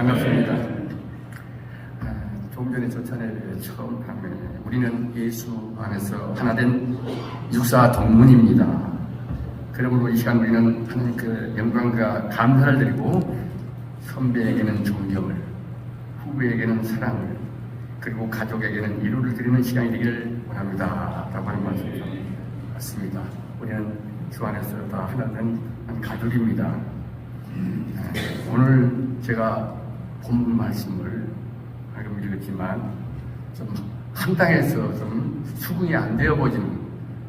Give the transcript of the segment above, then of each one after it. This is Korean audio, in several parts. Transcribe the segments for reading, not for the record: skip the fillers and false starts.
반갑습니다. 조금 전에 저 찬양을 처음 하면 우리는 예수 안에서 하나된 육사 동문입니다. 그러므로 이 시간 우리는 하나님께 영광과 감사를 드리고 선배에게는 존경을, 후배에게는 사랑을, 그리고 가족에게는 위로를 드리는 시간이 되기를 원합니다. 라고 하는 말씀이 맞습니다. 우리는 주 안에서 다 하나된 한 가족입니다. 오늘 제가 본문 말씀을 방금 읽었지만 좀 한땅에서 좀 수긍이 안 되어버진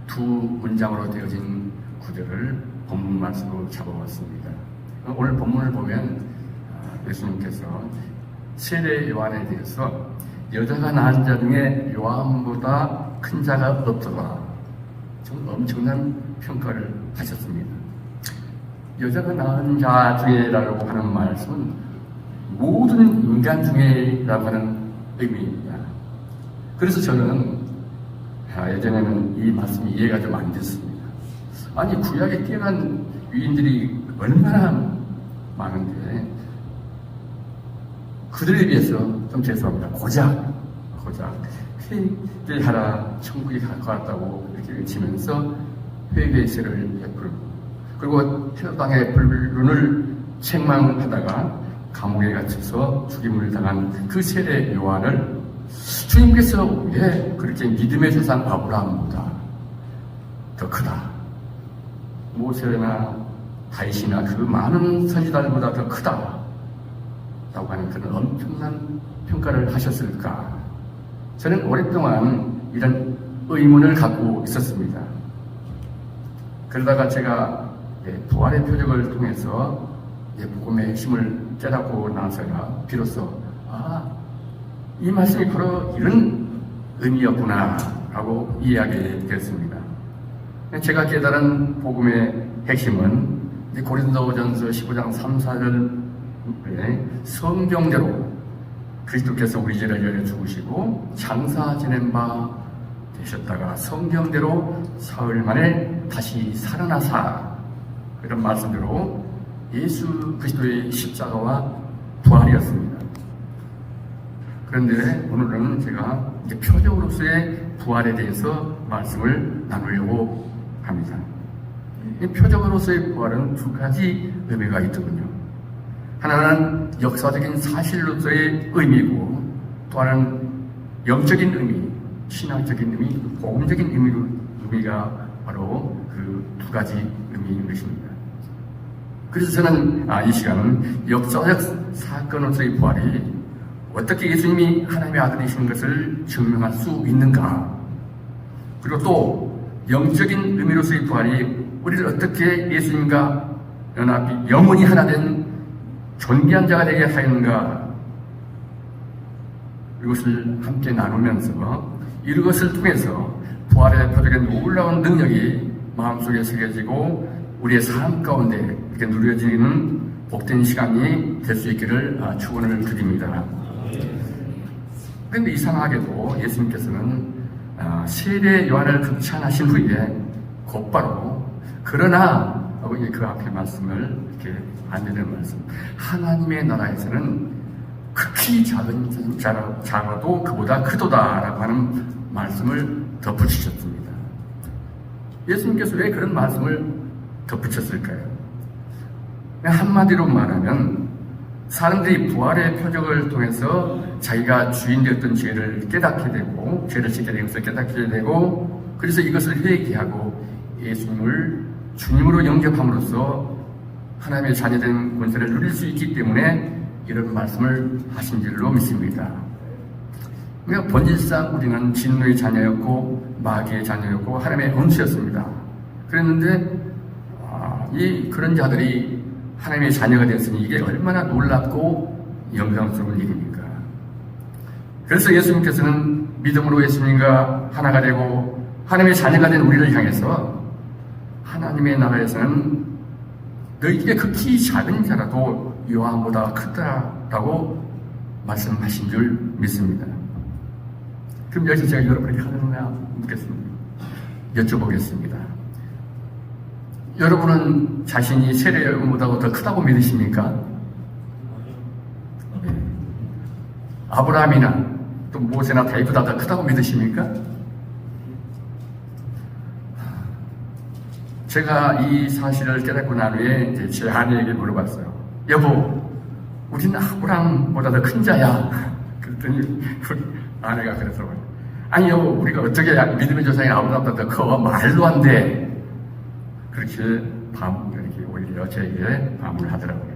두 문장으로 되어진 구절을 본문 말씀으로 잡아봤습니다. 오늘 본문을 보면 예수님께서 세례 요한에 대해서 여자가 낳은 자 중에 요한보다 큰 자가 없더라, 좀 엄청난 평가를 하셨습니다. 여자가 낳은 자 중에라고 하는 말씀은 모든 인간 중에라고 하는 의미입니다. 그래서 저는 예전에는 이 말씀이 이해가 좀 안 됐습니다. 아니, 구약에 뛰어난 위인들이 얼마나 많은데 그들에 비해서, 좀 죄송합니다, 고작 회개하라, 천국에 가까웠다고 이렇게 외치면서 회개의 세를 베풀고, 그리고 헤롯 땅의 불륜을 책망하다가 감옥에 갇혀서 죽임을 당한 그 세례 요한을 주님께서 왜 그렇게 믿음의 조상 아브라함보다 더 크다, 모세나 다윗이나 그 많은 선지자들보다 더 크다 라고 하는 그런 엄청난 평가를 하셨을까? 저는 오랫동안 이런 의문을 갖고 있었습니다. 그러다가 제가 부활의 표적을 통해서 복음의 핵심을 깨닫고 나서야 비로소 이 말씀이 바로 이런 의미였구나 라고 이해하게 되었습니다. 제가 깨달은 복음의 핵심은 고린도전서 15장 3, 4절에 성경대로 그리스도께서 우리 죄를 열려 죽으시고 장사 지낸 바 되셨다가 성경대로 사흘 만에 다시 살아나사, 이런 말씀대로 예수 그리스도의 십자가와 부활이었습니다. 그런데 오늘은 제가 이제 표적으로서의 부활에 대해서 말씀을 나누려고 합니다. 이 표적으로서의 부활은 두 가지 의미가 있더군요. 하나는 역사적인 사실로서의 의미고, 또 하나는 영적인 의미, 신앙적인 의미, 복음적인 의미가 바로 그 두 가지 의미인 것입니다. 그래서 저는 이 시간은 역사적 사건으로서의 부활이 어떻게 예수님이 하나님의 아들이신 것을 증명할 수 있는가, 그리고 또 영적인 의미로서의 부활이 우리를 어떻게 예수님과 연합이 영원히 하나 된 존귀한 자가 되게 하였는가, 이것을 함께 나누면서 이것을 통해서 부활의 표적인 놀라운 능력이 마음속에 새겨지고 우리의 삶 가운데 이렇게 누려지는 복된 시간이 될 수 있기를 축원을 드립니다. 그런데 이상하게도 예수님께서는 세례 요한을 극찬하신 후에 곧바로 그러나 하고 그 앞에 말씀을 이렇게 안내는 말씀, 하나님의 나라에서는 극히 작은 자라도 그보다 크도다라고 하는 말씀을 덧붙이셨습니다. 예수님께서 왜 그런 말씀을 덧붙였을까요? 한마디로 말하면 사람들이 부활의 표적을 통해서 자기가 주인 되었던 죄를 깨닫게 되고, 죄를 짓게 된 것을 깨닫게 되고, 그래서 이것을 회개하고 예수님을 주님으로 영접함으로써 하나님의 자녀된 권세를 누릴 수 있기 때문에 이런 말씀을 하신 줄로 믿습니다. 그러니까 본질상 우리는 진노의 자녀였고 마귀의 자녀였고 하나님의 음수였습니다. 그랬는데 그런 자들이 하나님의 자녀가 되었으니 이게 얼마나 놀랍고 영광스러운 일입니까? 그래서 예수님께서는 믿음으로 예수님과 하나가 되고 하나님의 자녀가 된 우리를 향해서 하나님의 나라에서는 너희에게 극히 작은 자라도 요한보다 크다라고 말씀하신 줄 믿습니다. 그럼 여기서 제가 여러분에게 하나 묻겠습니다. 여쭤보겠습니다. 여러분은 자신이 세례 요한보다 더 크다고 믿으십니까? 네. 아브라함이나 또 모세나 다윗보다 더 크다고 믿으십니까? 제가 이 사실을 깨닫고 난 후에 이제 제 아내에게 물어봤어요. 여보, 우리는 아브라함보다 더 큰 자야. 그랬더니 우리 아내가 그러더라고요. 아니 여보, 우리가 어떻게 믿음의 조상인 아브라함보다 더 커? 말도 안 돼. 그렇게 이렇게 오히려 저에게 반문을 하더라고요.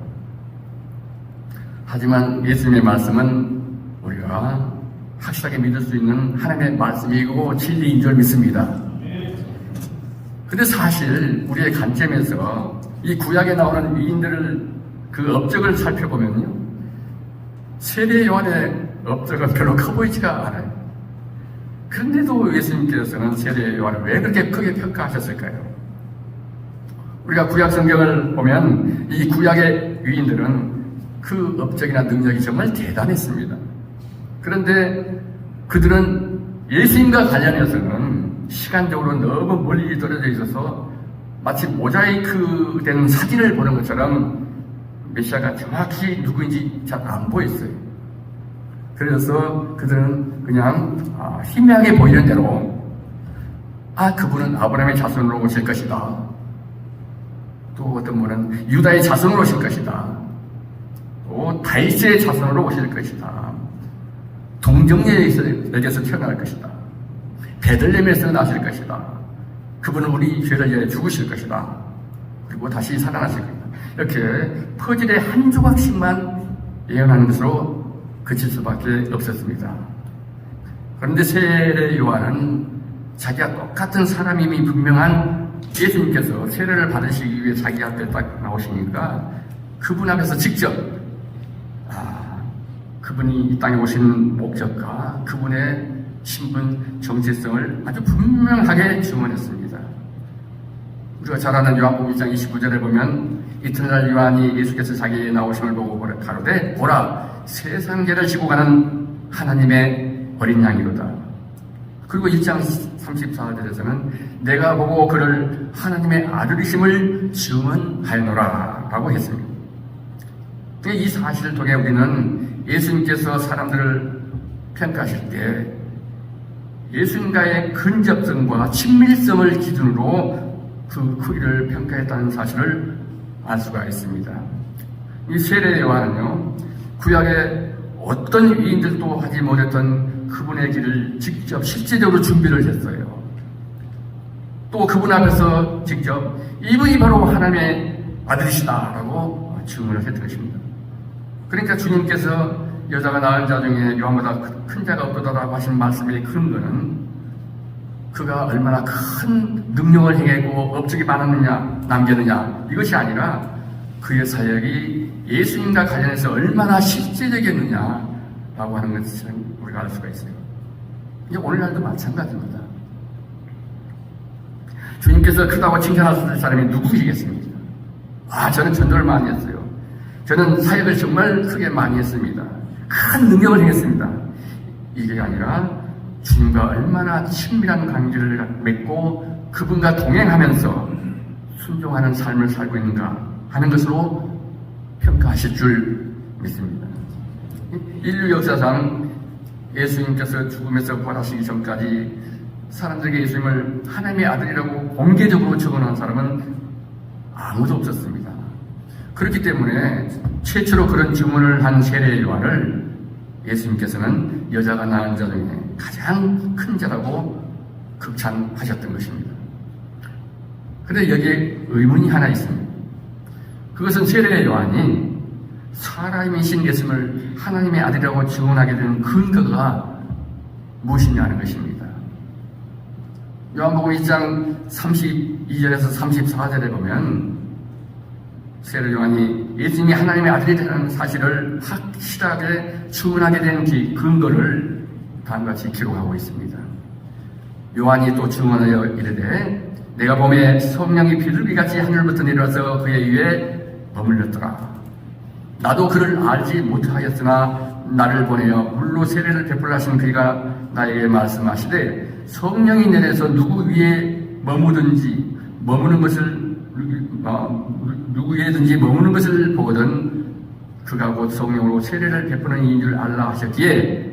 하지만 예수님의 말씀은 우리가 확실하게 믿을 수 있는 하나님의 말씀이고 진리인 줄 믿습니다. 근데 사실 우리의 관점에서 이 구약에 나오는 위인들을 그 업적을 살펴보면요, 세례 요한의 업적은 별로 커 보이지가 않아요. 그런데도 예수님께서는 세례 요한을 왜 그렇게 크게 평가하셨을까요? 우리가 구약 성경을 보면 이 구약의 위인들은 그 업적이나 능력이 정말 대단했습니다. 그런데 그들은 예수님과 관련해서는 시간적으로 너무 멀리 떨어져 있어서 마치 모자이크 된 사진을 보는 것처럼 메시아가 정확히 누구인지 잘 안 보였어요. 그래서 그들은 그냥 희미하게 보이는 대로 그분은 아브라함의 자손으로 오실 것이다. 또 어떤 분은 유다의 자손으로 오실 것이다. 또 다윗의 자손으로 오실 것이다. 동정녀에게서 태어날 것이다. 베들레헴에서 나실 것이다. 그분은 우리 죄를 위해 죽으실 것이다. 그리고 다시 살아나실 것이다. 이렇게 퍼즐의 한 조각씩만 예언하는 것으로 그칠 수밖에 없었습니다. 그런데 세례 요한은 자기가 똑같은 사람임이 분명한 예수님께서 세례를 받으시기 위해 자기 앞에 딱 나오시니까 그분 앞에서 직접 그분이 이 땅에 오신 목적과 그분의 신분 정체성을 아주 분명하게 증언했습니다. 우리가 잘 아는 요한복음 1장 29절에 보면 이튿날 요한이 예수께서 자기의 나오심을 보고 가로되 보라 세상계를 지고 가는 하나님의 어린 양이로다. 그리고 1장 34절에서는 내가 보고 그를 하나님의 아들이심을 증언하였노라 라고 했습니다. 이 사실을 통해 우리는 예수님께서 사람들을 평가하실 때 예수님과의 근접성과 친밀성을 기준으로 그 크기를 평가했다는 사실을 알 수가 있습니다. 이 세례 요한은요, 구약의 어떤 위인들도 하지 못했던 그분의 길을 직접 실제적으로 준비를 했어요. 또 그분 앞에서 직접 이분이 바로 하나님의 아들이시다라고 증언을 했던 것입니다. 그러니까 주님께서 여자가 낳은 자 중에 요한보다 큰 자가 없도다라고 하신 말씀의 근거는 그가 얼마나 큰 능력을 행하고 업적이 많았느냐 남겼느냐 이것이 아니라 그의 사역이 예수님과 관련해서 얼마나 실제적이었느냐라고 하는 것을 우리가 알 수가 있어요. 이제 오늘날도 마찬가지입니다. 주님께서 크다고 칭찬하실 사람이 누구시겠습니까? 저는 전도를 많이 했어요. 저는 사역을 정말 크게 많이 했습니다. 큰 능력을 행했습니다. 이게 아니라 주님과 얼마나 친밀한 관계를 맺고 그분과 동행하면서 순종하는 삶을 살고 있는가 하는 것으로 평가하실 줄 믿습니다. 인류 역사상 예수님께서 죽음에서 부활하시기 전까지 사람들에게 예수님을 하나님의 아들이라고 공개적으로 증언한 사람은 아무도 없었습니다. 그렇기 때문에 최초로 그런 증언을 한 세례 요한을 예수님께서는 여자가 낳은 자 중에 가장 큰 자라고 극찬하셨던 것입니다. 그런데 여기에 의문이 하나 있습니다. 그것은 세례 요한이 사람이신 예수님을 하나님의 아들이라고 증언하게 된 근거가 무엇이냐 하는 것입니다. 요한복음 1장 32절에서 34절에 보면 세례 요한이 예수님이 하나님의 아들이라는 사실을 확실하게 증언하게 된 근거를 다음과 같이 기록하고 있습니다. 요한이 또 증언하여 이르되 내가 보매 성령이 비둘기같이 하늘부터 내려와서 그의 위에 머물렀더라. 나도 그를 알지 못하였으나 나를 보내어 물로 세례를 베풀라 하신 그가 나에게 말씀하시되 성령이 내려서 누구 위에 머무든지 머무는 것을 누구 위에든지 머무는 것을 보거든 그가 곧 성령으로 세례를 베푸는 이인 줄 알라 하셨기에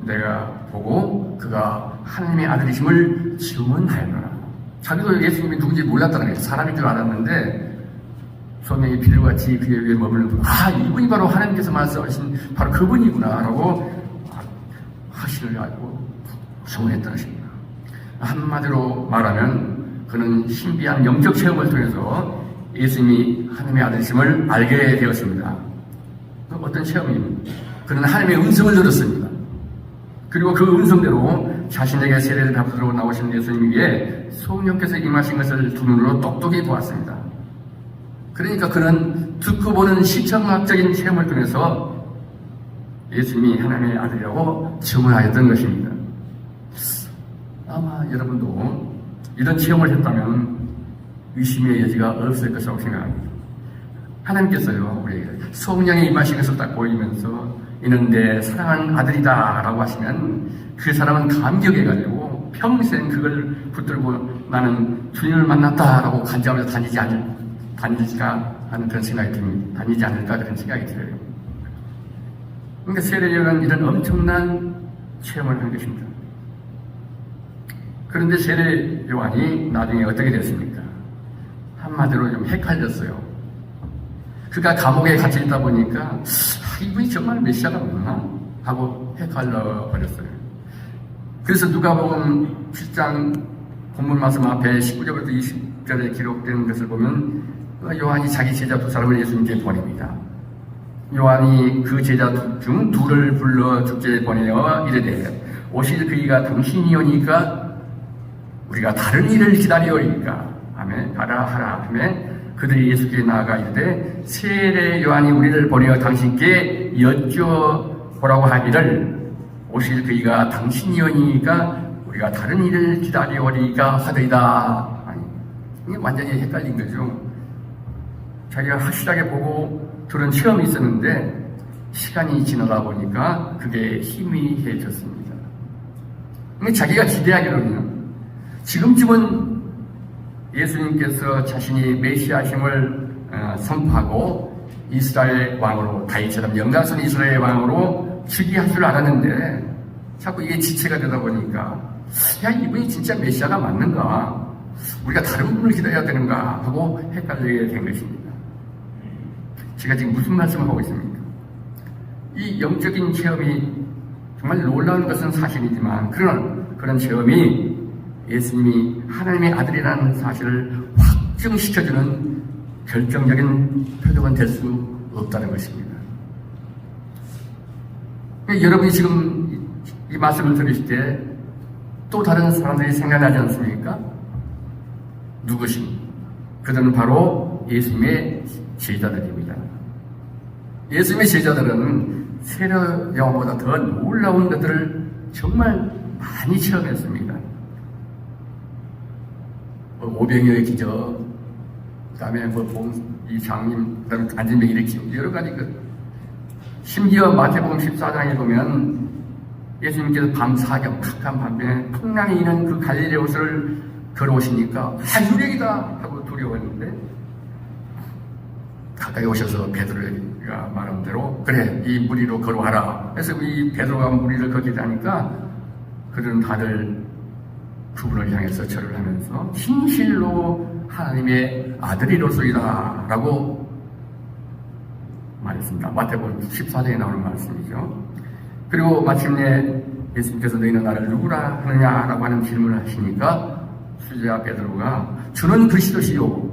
내가 보고 그가 하나님의 아들이심을 증언하였노라. 자기도 예수님이 누군지 몰랐다는 거예요. 사람인 줄 알았는데 소명이 비둘같이 그의 위에 머무는 이분이 바로 하나님께서 말씀하신 바로 그분이구나 라고 확신을 가지고 증언했다는 것입니다. 한마디로 말하면 그는 신비한 영적 체험을 통해서 예수님이 하나님의 아들이심을 알게 되었습니다. 어떤 체험입니까? 그는 하나님의 음성을 들었습니다. 그리고 그 음성대로 자신에게 세례를 베푸러 나오신 예수님 위에 성령께서 임하신 것을 두 눈으로 똑똑히 보았습니다. 그러니까 그는 듣고 보는 시청학적인 체험을 통해서 예수님이 하나님의 아들이라고 증언하였던 것입니다. 아마 여러분도 이런 체험을 했다면 의심의 여지가 없을 것이라고 생각합니다. 하나님께서요, 우리에게 성령의 임하신 것을 딱 보이면서 이는 내 사랑하는 아들이다 라고 하시면 그 사람은 감격해가지고 평생 그걸 붙들고 나는 주님을 만났다 라고 간증하면서 다니지가 하는 그런 생각이 듭니다. 다니지 않을까 그런 생각이 들어요. 그러니까 세례요한은 이런 엄청난 체험을 한 것입니다. 그런데 세례요한이 나중에 어떻게 됐습니까? 한마디로 좀 헷갈렸어요. 그가 감옥에 갇혀 있다 보니까 이분이 정말 메시아가 맞나? 하고 헷갈려 버렸어요. 그래서 누가복음 7장 본문 말씀 앞에 19절부터 20절에 기록된 것을 보면 요한이 자기 제자 두 사람을 예수님께 보냅니다. 요한이 그 제자 중 둘을 불러 주께 보내어 이르되 오실 그이가 당신이오니까 우리가 다른 일을 기다리오리까 하며 가라 하라 하며 그들이 예수께 나아가 이르되 세례 요한이 우리를 보내어 당신께 여쭤보라고 하기를 오실 그이가 당신이오니까 우리가 다른 일을 기다리오리까 하더이다. 이게 완전히 헷갈린 거죠. 자기가 확실하게 보고 들은 체험이 있었는데 시간이 지나다 보니까 그게 희미해졌습니다. 자기가 기대하기로는 지금쯤은 예수님께서 자신이 메시아심을 선포하고 이스라엘 왕으로 다윗처럼 영광스러운 이스라엘 왕으로 즉위할 줄 알았는데 자꾸 이게 지체가 되다 보니까 이분이 진짜 메시아가 맞는가? 우리가 다른 분을 기다려야 되는가? 하고 헷갈리게 된 것입니다. 제가 지금 무슨 말씀을 하고 있습니까? 이 영적인 체험이 정말 놀라운 것은 사실이지만 그런 체험이 예수님이 하나님의 아들이라는 사실을 확증시켜주는 결정적인 표적은 될 수 없다는 것입니다. 여러분이 지금 이 말씀을 들으실 때 또 다른 사람들이 생각나지 않습니까? 누구신? 그들은 바로 예수님의 제자들입니다. 예수님의 제자들은 세례 요한보다 더 놀라운 것들을 정말 많이 체험했습니다. 오병이어의 기적, 그 다음에 이 장님, 그 다음에 안진병 일으키고 여러 가지 심지어 마태복음 14장에 보면 예수님께서 밤 사경, 탁한 밤에 풍랑이 있는 그 갈릴리 호수를 걸어오시니까 유령이다 하고 두려웠는데 가까이 오셔서 베드로가 말한 대로 그래 이 물 위로 걸어와라. 그래서 이 베드로가 물 위를 걷게 되니까 그들은 다들 그분을 향해서 절을 하면서 진실로 하나님의 아들이로소이다 라고 말했습니다. 마태복음 14장에 나오는 말씀이죠. 그리고 마침내 예수님께서 너희는 나를 누구라 하느냐라고 하는 질문을 하시니까 수제자 베드로가 주는 그리스도시요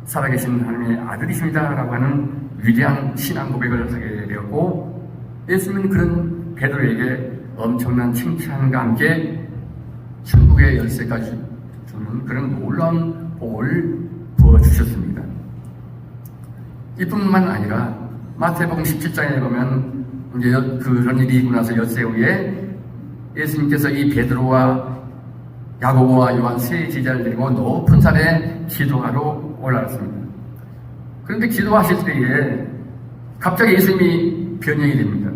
살아계신 하나님의 아들이십니다 라고 하는 위대한 신앙 고백을 하게 되었고 예수님은 그런 베드로에게 엄청난 칭찬과 함께 천국의 열쇠까지 주는 그런 놀라운 복을 부어주셨습니다. 이뿐만 아니라 마태복음 17장에 보면 이제 그런 일이 있고 나서 엿새 후에 예수님께서 이 베드로와 야고보와 요한 세 제자를 데리고 높은 산에 기도하러 올라갔습니다. 그런데 기도하실 때에 갑자기 예수님이 변형이 됩니다.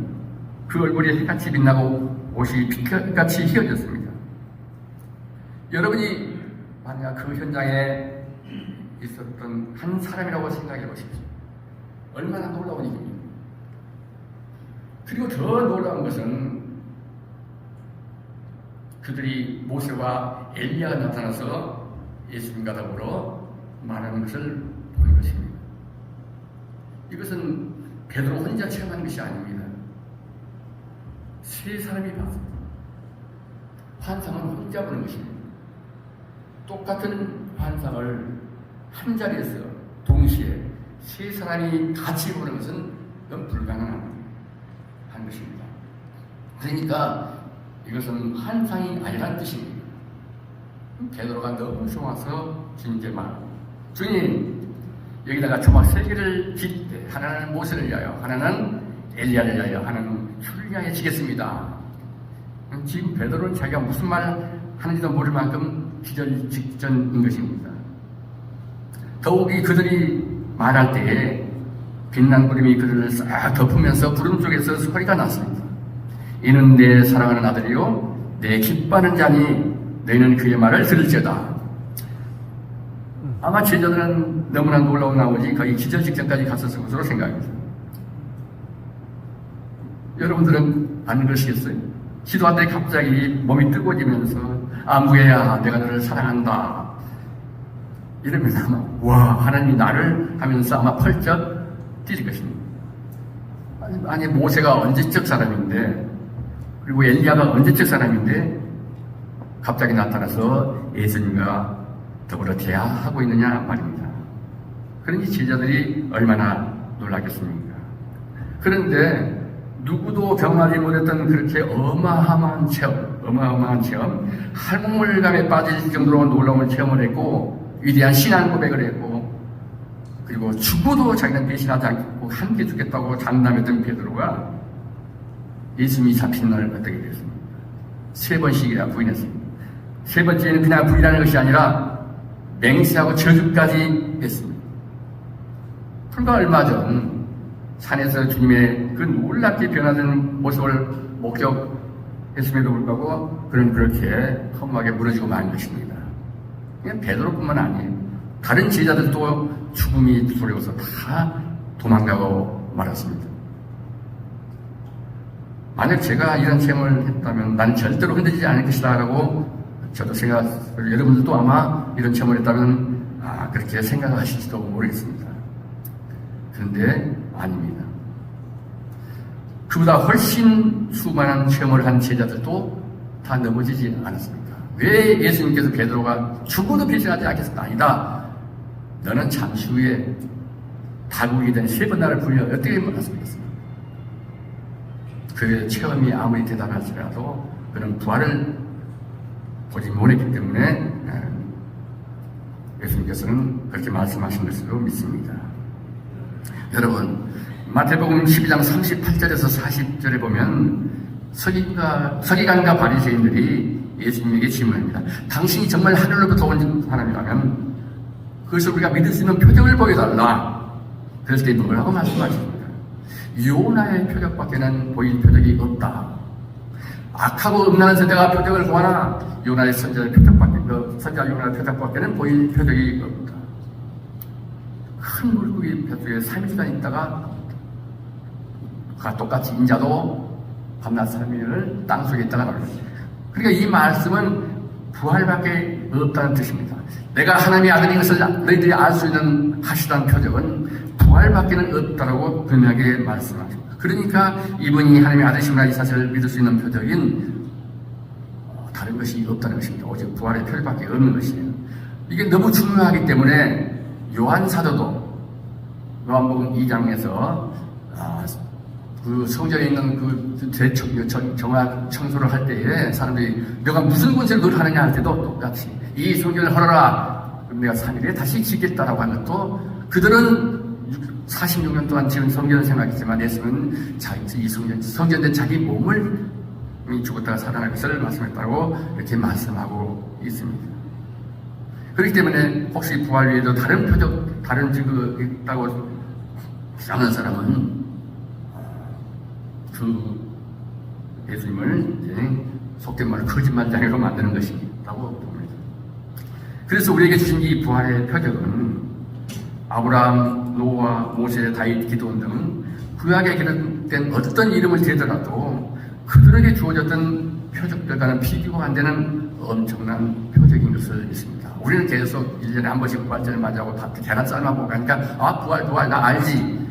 그 얼굴이 해같이 빛나고 옷이 빛같이 휘어졌습니다. 여러분이 만약 그 현장에 있었던 한 사람이라고 생각해 보십시오. 얼마나 놀라운 일입니까? 그리고 더 놀라운 것은 그들이 모세와 엘리야가 나타나서 예수님과 더불어 말하는 것을 보는 것입니다. 이것은 베드로 혼자 체험하는 것이 아닙니다. 세 사람이 봤습니다. 환상은 혼자 보는 것입니다. 똑같은 환상을 한 자리에서 동시에 세 사람이 같이 보는 것은 불가능한 것입니다. 그러니까 이것은 환상이 아니라는 뜻입니다. 베드로가 너무 좋아서 주님께 말하고, 주님, 여기다가 조각 세 개를 짓 때 하나는 모세를 위하여, 하나는 엘리야를 위하여, 하나는 주를 위하여 지겠습니다. 지금 베드로는 자기가 무슨 말 하는지도 모를 만큼 기절 직전인 것입니다. 더욱이 그들이 말할 때에 빛난 구름이 그들을 싹 덮으면서 구름 속에서 소리가 났습니다. 이는 내 사랑하는 아들이요 내 기뻐하는 자니 너희는 그의 말을 들을지어다. 아마 제자들은 너무나 놀라운 나머지 거의 기절 직전까지 갔었을 것으로 생각합니다. 여러분들은 안 그러시겠어요? 기도할 때 갑자기 몸이 뜨거워지면서 무예야 내가 너를 사랑한다 이러면 아마 와 하나님이 나를 하면서 아마 펄쩍 뛰실 것입니다. 아니 모세가 언제적 사람인데, 그리고 엘리야가 언제적 사람인데 갑자기 나타나서 예수님과 더불어 대화하고 있느냐 말입니다. 그러니 제자들이 얼마나 놀라겠습니까? 그런데 누구도 경험하지 못했던 그렇게 어마어마한 체험, 할멈물감에 빠질 정도로 놀라운 체험을 했고 위대한 신앙 고백을 했고, 그리고 죽어도 자기는 배신하지 않고 함께 죽겠다고 장담했던 베드로가 예수님이 잡힌 날 어떻게 됐습니까? 3번씩이나 부인했습니다. 3번째는 그냥 부인하는 것이 아니라 맹세하고 저주까지 했습니다. 불과 얼마 전 산에서 주님의 그 놀랍게 변화된 모습을 목격했음에도 불구하고 그는 그렇게 허무하게 무너지고 만 것입니다. 그냥 베드로뿐만 아니에요. 다른 제자들도 죽음이 두려워서 다 도망가고 말았습니다. 만약 제가 이런 체험을 했다면 난 절대로 흔들리지 않을 것이다 라고 저도 여러분들도 아마 이런 체험을 했다면 그렇게 생각하실지도 모르겠습니다. 그런데 아닙니다. 그보다 훨씬 수많은 체험을 한 제자들도 다 넘어지지 않았습니까? 왜 예수님께서 베드로가 죽어도 배신하지 않겠습니다? 아니다. 너는 잠시 후에 다국이 된 3번 나를 불려 어떻게 말씀하셨습니까? 그의 체험이 아무리 대단할지라도 그는 부활을 보지 못했기 때문에 예수님께서는 그렇게 말씀하신 것으로 믿습니다. 여러분, 마태복음 12장 38절에서 40절에 보면 서기관과 바리새인들이 예수님에게 질문합니다. 당신이 정말 하늘로부터 온 사람이라면 그것을 우리가 믿을 수 있는 표적을 보여달라. 그랬을 때 뭐라고 말씀하십니까? 요나의 표적밖에는 보일 표적이 없다. 악하고 음란한 세대가 표적을 구하나 요나의 선자 요나의 표적밖에는 보일 표적이 없다. 큰 물고기 뱃속에 3일간 있다가 똑같이 인자도 밤낮 3일을 땅속에 있다가 나옵니다. 그러니까 이 말씀은 부활밖에 없다는 뜻입니다. 내가 하나님의 아들인 것을 너희들이 알 수 있는 하시던 표적은 부활밖에는 없다라고 분명하게 말씀하십니다. 그러니까 이분이 하나님의 아들이심이라 이 사실을 믿을 수 있는 표적인 다른 것이 없다는 것입니다. 오직 부활의 표적밖에 없는 것이에요. 이게 너무 중요하기 때문에 요한 사도도 요한복음 2장에서 그 성전에 있는 그 정화 청소를 할 때에 사람들이 내가 무슨 권세를 그걸 하느냐 할 때도 똑같이 이 성전을 헐어라. 그럼 내가 3일에 다시 짓겠다라고 하는 것도 그들은 46년 동안 지은 성전을 생각했지만 예수는 이 성전된 자기 몸을 죽었다가 살아날 것을 말씀했다고 이렇게 말씀하고 있습니다. 그렇기 때문에 혹시 부활 외에도 다른 표적, 다른 증거가 있다고 주장하는 사람은 그 예수님을 이제 속된 말로 거짓말장애로 만드는 것이라고 봅니다. 그래서 우리에게 주신 이 부활의 표적은 아브라함, 노아, 모세, 다윗, 기도원 등 구약에 기록된 기록된 어떤 이름을 대더라도 그들에게 주어졌던 표적들과는 비교가 안 되는 엄청난 표적인 것을 믿습니다. 우리는 계속 1년에 한 번씩 부활절을 맞이하고 계란 삶아보고 가니까 부활 나 알지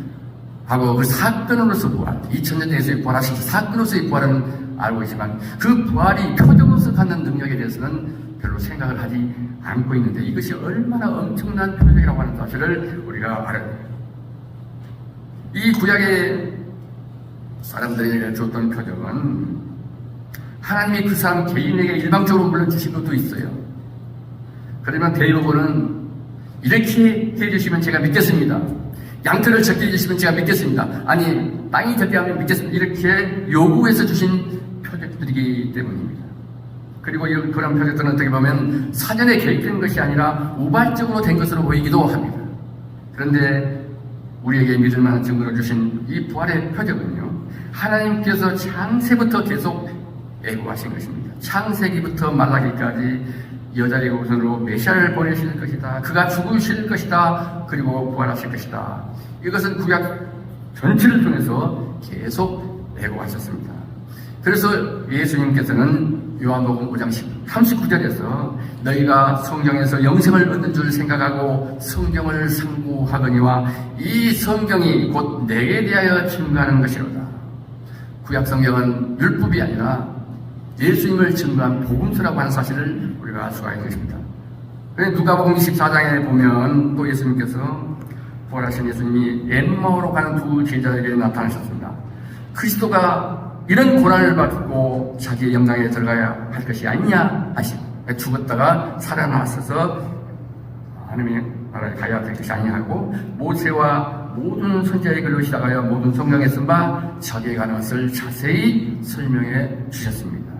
하고 그 사건으로서 부활 2000년 대에서의 부활하신 사건으로서의 부활은 알고 있지만 그 부활이 표적으로서 갖는 능력에 대해서는 별로 생각을 하지 않고 있는데 이것이 얼마나 엄청난 표적이라고 하는 사실을 우리가 알아야 돼요. 이 구약의 사람들에게 줬던 표적은 하나님이 그 사람 개인에게 일방적으로 물려주신 것도 있어요. 그러면 대부분은 이렇게 해주시면 제가 믿겠습니다. 양털을 적게 해주시면 제가 믿겠습니다. 아니 땅이 적게 하면 믿겠습니다. 이렇게 요구해서 주신 표적들이기 때문입니다. 그리고 그런 표적들은 어떻게 보면 사전에 계획된 것이 아니라 우발적으로 된 것으로 보이기도 합니다. 그런데 우리에게 믿을 만한 증거를 주신 이 부활의 표적은요, 하나님께서 창세부터 계속 예고하신 것입니다. 창세기부터 말라기까지 여자의 우선으로 메시아를 보내실 것이다. 그가 죽으실 것이다. 그리고 부활하실 것이다. 이것은 구약 전체를 통해서 계속 예고하셨습니다. 그래서 예수님께서는 요한복음 5장 39절에서 너희가 성경에서 영생을 얻는 줄 생각하고 성경을 상고하거니와 이 성경이 곧 내게 대하여 증거하는 것이로다. 구약 성경은 율법이 아니라 예수님을 증거한 복음서라고 하는 사실을 우리가 알 수가 있는 것입니다. 누가복음 24장에 보면 또 예수님께서 부활하신 예수님이 엠마오로 가는 두 제자에게 나타나셨습니다. 그리스도가 이런 고난을 받고 자기의 영광에 들어가야 할 것이 아니냐 하시고 죽었다가 살아나셔서 하나님의 나라에 가야 될 것이 아니냐 하고 모세와 모든 선지자의 글로 시작하여 모든 성경에 쓴 바 자기에 관한 것을 자세히 설명해 주셨습니다.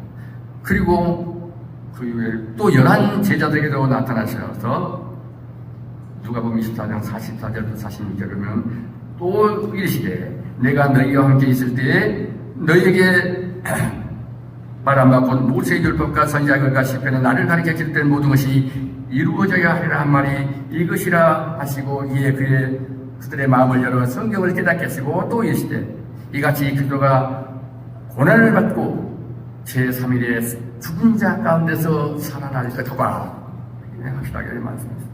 그리고 그 이후에 또 11 제자들에게도 나타나셔서 누가복음 24장 44절부터 46절을 보면 또 이르시되 내가 너희와 함께 있을 때에 너희에게 말 안 받고 모세의 율법과 선지자의 글과 시편에 나를 가리켜 기록된 모든 것이 이루어져야 하리라 한 말이 이것이라 하시고 이에 그들의 마음을 열어 성경을 깨닫게 하시고 또 이르시되 이같이 그리스도가 고난을 받고 제3일에 죽은 자 가운데서 살아날 것이다. 확실하게 말씀했습니다.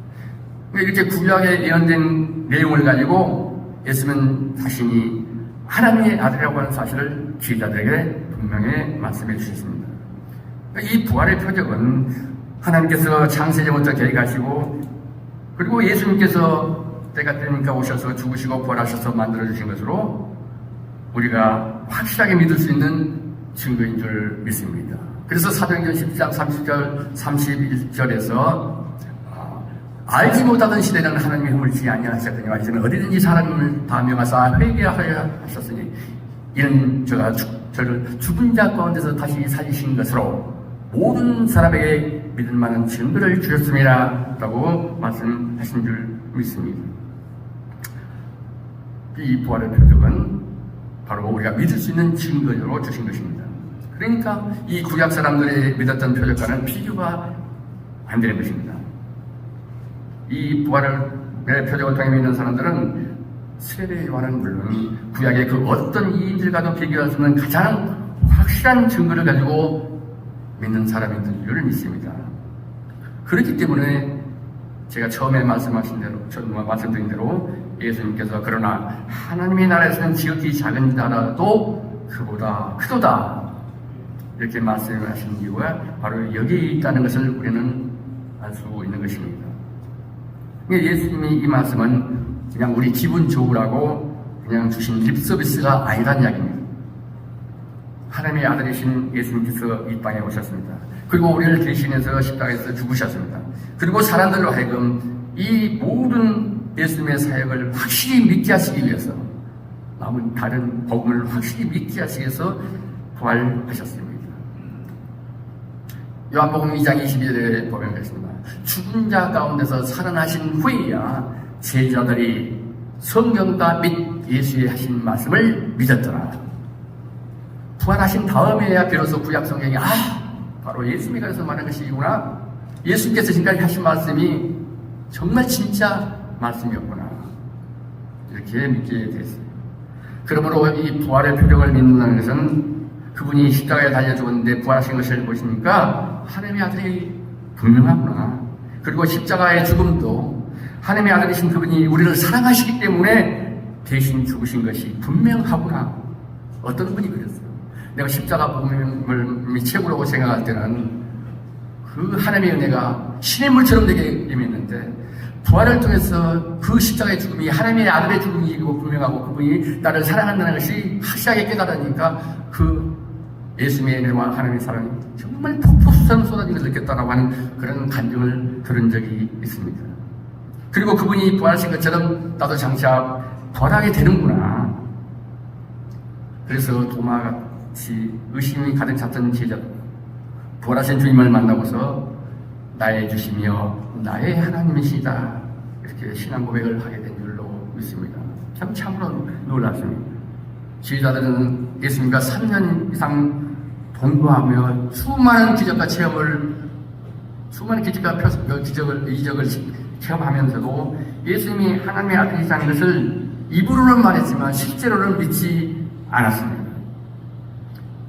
이렇게 구약에 예언된 내용을 가지고 예수는 자신이 하나님의 아들이라고 하는 사실을 제자들에게 분명히 말씀해 주셨습니다. 이 부활의 표적은 하나님께서 창세전부터 계획하시고 그리고 예수님께서 때가 되니까 오셔서 죽으시고 부활하셔서 만들어주신 것으로 우리가 확실하게 믿을 수 있는 증거인 줄 믿습니다. 그래서 사도행전 10장 30절 31절에서 알지 못하던 시대는 하나님의 허물지 아니하셨더니와 이제는 어디든지 사람을 다 명하사 회개하여 하셨으니 이는 저를 죽은 자 가운데서 다시 살리신 것으로 모든 사람에게 믿을 만한 증거를 주셨습니다 라고 말씀하신 줄 믿습니다. 이 부활의 표적은 바로 우리가 믿을 수 있는 증거로 주신 것입니다. 그러니까 이 구약 사람들이 믿었던 표적과는 비교가 안 되는 것입니다. 이 부활의 표적을 통해 믿는 사람들은 세례 요한은 물론 구약의 그 어떤 이인들과도 비교할 수 없는 가장 확실한 증거를 가지고 믿는 사람인 줄 믿습니다. 그렇기 때문에 제가 처음에 말씀드린 대로 예수님께서 그러나 하나님의 나라에서는 지극히 작은 자라도 그보다 크도다 이렇게 말씀하신 이유가 바로 여기에 있다는 것을 우리는 알 수 있는 것입니다. 예수님이 이 말씀은 그냥 우리 기분 좋으라고 그냥 주신 립서비스가 아니란 이야기입니다. 하나님의 아들이신 예수님께서 이 땅에 오셨습니다. 그리고 우리를 대신해서 십자가에서 죽으셨습니다. 그리고 사람들로 하여금 이 모든 예수님의 사역을 확실히 믿게 하시기 위해서 남은 다른 복음을 확실히 믿게 하시기 위해서 부활하셨습니다. 요한복음 2장 22절에 보면 그렇습니다. 죽은 자 가운데서 살아나신 후에야 제자들이 성경과 및 예수의 하신 말씀을 믿었더라. 부활하신 다음에야 비로소 구약 성경이 바로 예수님이 그래서 말한 것이구나. 예수님께서 지금까지 하신 말씀이 정말 진짜 말씀이었구나. 이렇게 믿게 됐어요. 그러므로 이 부활의 표적을 믿는다는 것은 그분이 십자가에 달려 죽었는데 부활하신 것을 보시니까 하나님의 아들이 분명하구나. 그리고 십자가의 죽음도 하나님의 아들이신 그분이 우리를 사랑하시기 때문에 대신 죽으신 것이 분명하구나. 어떤 분이 그랬어요. 내가 십자가 복음을 최고라고 생각할 때는 그 하나님의 은혜가 신의 물처럼 내게 임했는데 부활을 통해서 그 십자가의 죽음이 하나님의 아들의 죽음이고 분명하고 그분이 나를 사랑한다는 것이 확실하게 깨달으니까 그 예수님의 은혜와 하나님의 사랑이 정말 폭포수처럼 쏟아지는 걸 느꼈다라고 하는 그런 감정을 들은 적이 있습니다. 그리고 그분이 부활하신 것처럼 나도 장차 부활하게 되는구나. 그래서 도마같이 의심이 가득 찼던 제자 부활하신 주님을 만나고서 나의 주시며 나의 하나님이시다 이렇게 신앙 고백을 하게 된 줄로 믿습니다. 참으로 놀랍습니다. 지휘자들은 예수님과 3년 이상 동거하며 수많은 기적과 이적을 체험하면서도 예수님이 하나님의 아들이라는 것을 입으로는 말했지만 실제로는 믿지 않았습니다.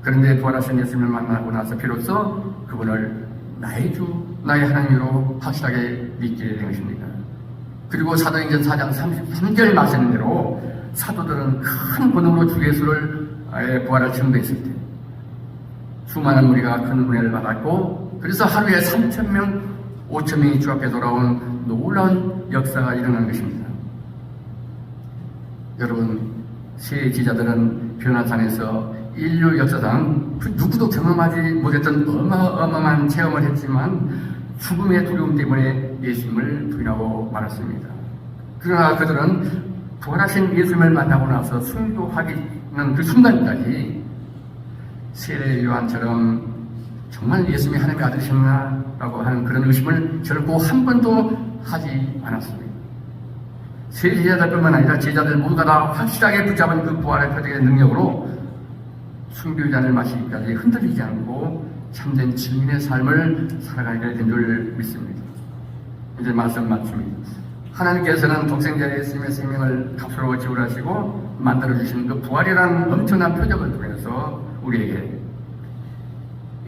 그런데 부활하신 예수님을 만나고 나서 비로소 그분을 나의 주, 나의 하나님으로 확실하게 믿게 된 것입니다. 그리고 사도행전 4장 33절 말씀 대로 사도들은 큰 번호로 주 예수를 부활을 증거했을 때 수많은 무리가 큰 은혜를 받았고 그래서 하루에 3,000명, 5,000명이 주 앞에 돌아온 놀라운 역사가 일어난 것입니다. 여러분, 새 지자들은 변화산에서 인류 역사상 그 누구도 경험하지 못했던 어마어마한 체험을 했지만 죽음의 두려움 때문에 예수님을 부인하고 말았습니다. 그러나 그들은 부활하신 예수님을 만나고 나서 순교하기는 그 순간까지 세례 요한처럼 정말 예수님이 하나님의 아들이셨나? 라고 하는 그런 의심을 결코 한 번도 하지 않았습니다. 세 제자들뿐만 아니라 제자들 모두가 다 확실하게 붙잡은 그 부활의 표적의 능력으로 순교잔을 마시기까지 흔들리지 않고 참된 증인의 삶을 살아가게 된 줄 믿습니다. 이제 말씀 마칩니다. 하나님께서는 독생자 예수님의 생명을 값으로 지불하시고 만들어주신 그 부활이라는 엄청난 표적을 통해서 우리에게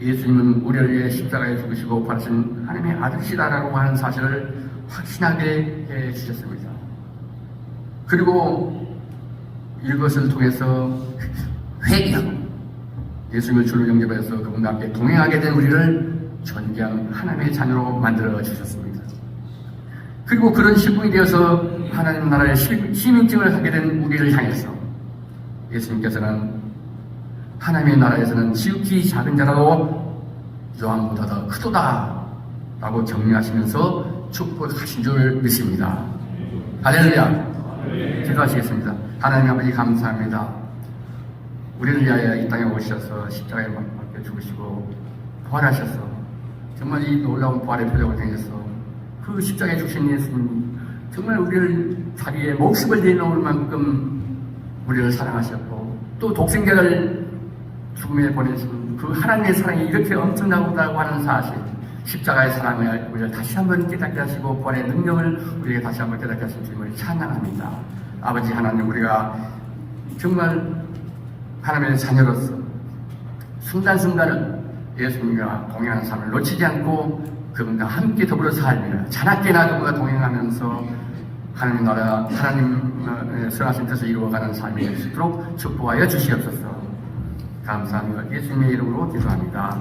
예수님은 우리를 위해 십자가에 죽으시고 부활하신 하나님의 아들이시다라고 하는 사실을 확신하게 해주셨습니다. 그리고 이것을 통해서 회개하고 예수님을 주로 영접해서 그분과 함께 동행하게 된 우리를 존귀한 하나님의 자녀로 만들어 주셨습니다. 그리고 그런 신분이 되어서 하나님 나라의 시민증을 하게 된 우리를 향해서 예수님께서는 하나님의 나라에서는 지극히 작은 자라도 여왕보다 더 크도다 라고 격려하시면서 축복하신 줄 믿습니다. 할렐루야. 기도하시겠습니다. 하나님 아버지 감사합니다. 우리를 위하여 이 땅에 오셔서 십자가에 못 박혀 죽으시고 부활하셔서 정말 이 놀라운 부활의 표적을 통해서 그 십자가에 죽으신 예수님 정말 우리를 자기의 목숨을 내놓을 만큼 우리를 사랑하셨고 또 독생자를 죽음에 보내신 그 하나님의 사랑이 이렇게 엄청나다고 하는 사실 십자가의 사랑을 우리를 다시 한번 깨닫게 하시고 부활의 능력을 우리에게 다시 한번 깨닫게 하신 주님을 찬양합니다. 아버지 하나님 우리가 정말 하나님의 자녀로서 순간순간을 예수님과 동행하는 삶을 놓치지 않고 그분과 함께 더불어 살며 자나깨나 그분과 동행하면서 하나님 나라 하나님의 선하신 뜻을 이루어가는 삶이 될 수 있도록 축복하여 주시옵소서. 감사합니다. 예수님의 이름으로 기도합니다.